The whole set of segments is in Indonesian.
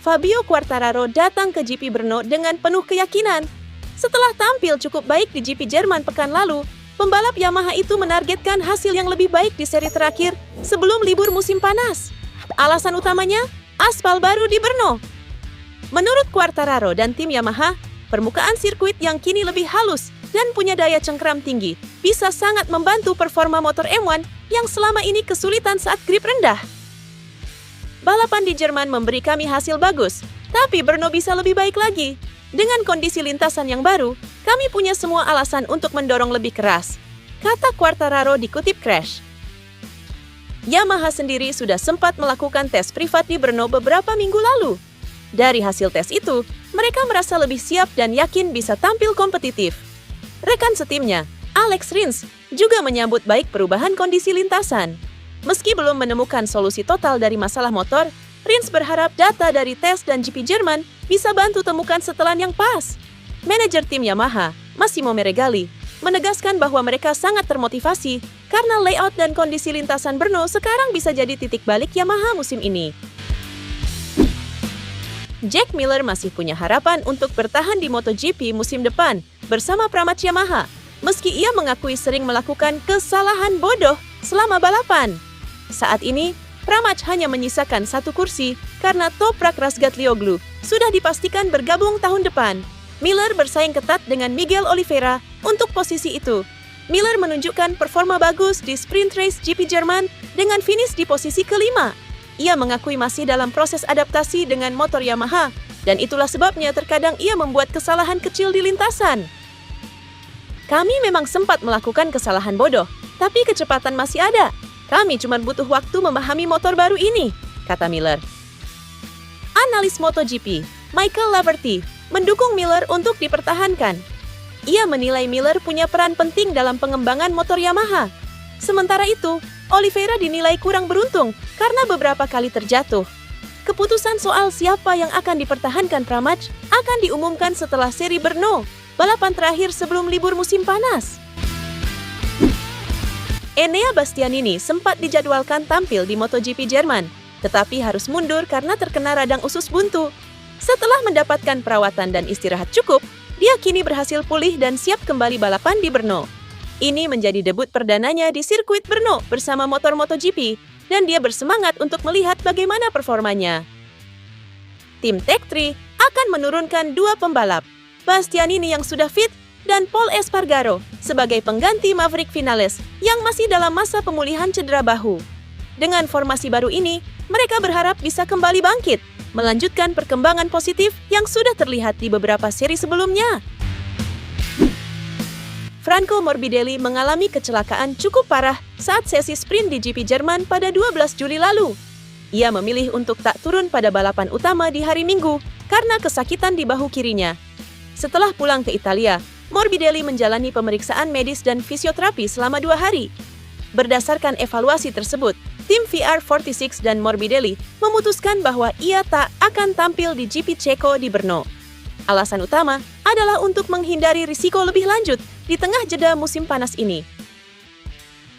Fabio Quartararo datang ke GP Brno dengan penuh keyakinan. Setelah tampil cukup baik di GP Jerman pekan lalu, pembalap Yamaha itu menargetkan hasil yang lebih baik di seri terakhir sebelum libur musim panas. Alasan utamanya, aspal baru di Brno. Menurut Quartararo dan tim Yamaha, permukaan sirkuit yang kini lebih halus dan punya daya cengkeram tinggi bisa sangat membantu performa motor M1 yang selama ini kesulitan saat grip rendah. Balapan di Jerman memberi kami hasil bagus, tapi Brno bisa lebih baik lagi. Dengan kondisi lintasan yang baru, kami punya semua alasan untuk mendorong lebih keras, kata Quartararo dikutip Crash. Yamaha sendiri sudah sempat melakukan tes privat di Brno beberapa minggu lalu. Dari hasil tes itu, mereka merasa lebih siap dan yakin bisa tampil kompetitif. Rekan setimnya, Alex Rins, juga menyambut baik perubahan kondisi lintasan. Meski belum menemukan solusi total dari masalah motor, Rins berharap data dari tes dan GP Jerman bisa bantu temukan setelan yang pas. Manajer tim Yamaha, Massimo Meregali, menegaskan bahwa mereka sangat termotivasi karena layout dan kondisi lintasan Brno sekarang bisa jadi titik balik Yamaha musim ini. Jack Miller masih punya harapan untuk bertahan di MotoGP musim depan bersama Pramac Yamaha, meski ia mengakui sering melakukan kesalahan bodoh selama balapan. Saat ini, Pramac hanya menyisakan satu kursi karena Toprak Razgatlioglu sudah dipastikan bergabung tahun depan. Miller bersaing ketat dengan Miguel Oliveira untuk posisi itu. Miller menunjukkan performa bagus di sprint race GP Jerman dengan finish di posisi kelima. Ia mengakui masih dalam proses adaptasi dengan motor Yamaha, dan itulah sebabnya terkadang ia membuat kesalahan kecil di lintasan. Kami memang sempat melakukan kesalahan bodoh, tapi kecepatan masih ada. Kami cuma butuh waktu memahami motor baru ini, kata Miller. Analis MotoGP, Michael Laverty, mendukung Miller untuk dipertahankan. Ia menilai Miller punya peran penting dalam pengembangan motor Yamaha. Sementara itu, Oliveira dinilai kurang beruntung karena beberapa kali terjatuh. Keputusan soal siapa yang akan dipertahankan Pramac akan diumumkan setelah seri Brno, balapan terakhir sebelum libur musim panas. Enea Bastianini sempat dijadwalkan tampil di MotoGP Jerman, tetapi harus mundur karena terkena radang usus buntu. Setelah mendapatkan perawatan dan istirahat cukup, dia kini berhasil pulih dan siap kembali balapan di Brno. Ini menjadi debut perdananya di sirkuit Brno bersama motor MotoGP, dan dia bersemangat untuk melihat bagaimana performanya. Tim Tech3 akan menurunkan dua pembalap, Bastianini yang sudah fit dan Pol Espargaro sebagai pengganti Maverick Vinales yang masih dalam masa pemulihan cedera bahu. Dengan formasi baru ini, mereka berharap bisa kembali bangkit, melanjutkan perkembangan positif yang sudah terlihat di beberapa seri sebelumnya. Franco Morbidelli mengalami kecelakaan cukup parah saat sesi sprint di GP Jerman pada 12 Juli lalu. Ia memilih untuk tak turun pada balapan utama di hari Minggu karena kesakitan di bahu kirinya. Setelah pulang ke Italia, Morbidelli menjalani pemeriksaan medis dan fisioterapi selama 2 hari. Berdasarkan evaluasi tersebut, tim VR46 dan Morbidelli memutuskan bahwa ia tak akan tampil di GP Ceko di Brno. Alasan utama adalah untuk menghindari risiko lebih lanjut di tengah jeda musim panas ini.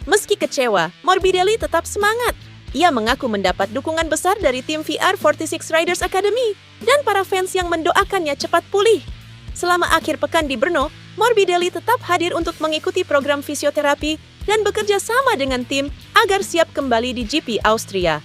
Meski kecewa, Morbidelli tetap semangat. Ia mengaku mendapat dukungan besar dari tim VR46 Riders Academy dan para fans yang mendoakannya cepat pulih. Selama akhir pekan di Brno, Morbidelli tetap hadir untuk mengikuti program fisioterapi dan bekerja sama dengan tim agar siap kembali di GP Austria.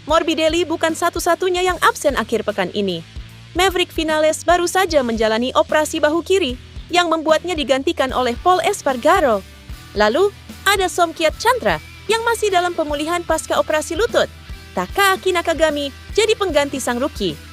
Morbidelli bukan satu-satunya yang absen akhir pekan ini. Maverick Vinales baru saja menjalani operasi bahu kiri yang membuatnya digantikan oleh Pol Espargaro. Lalu, ada Somkiat Chantra yang masih dalam pemulihan pasca operasi lutut. Takaaki Nakagami jadi pengganti sang rookie.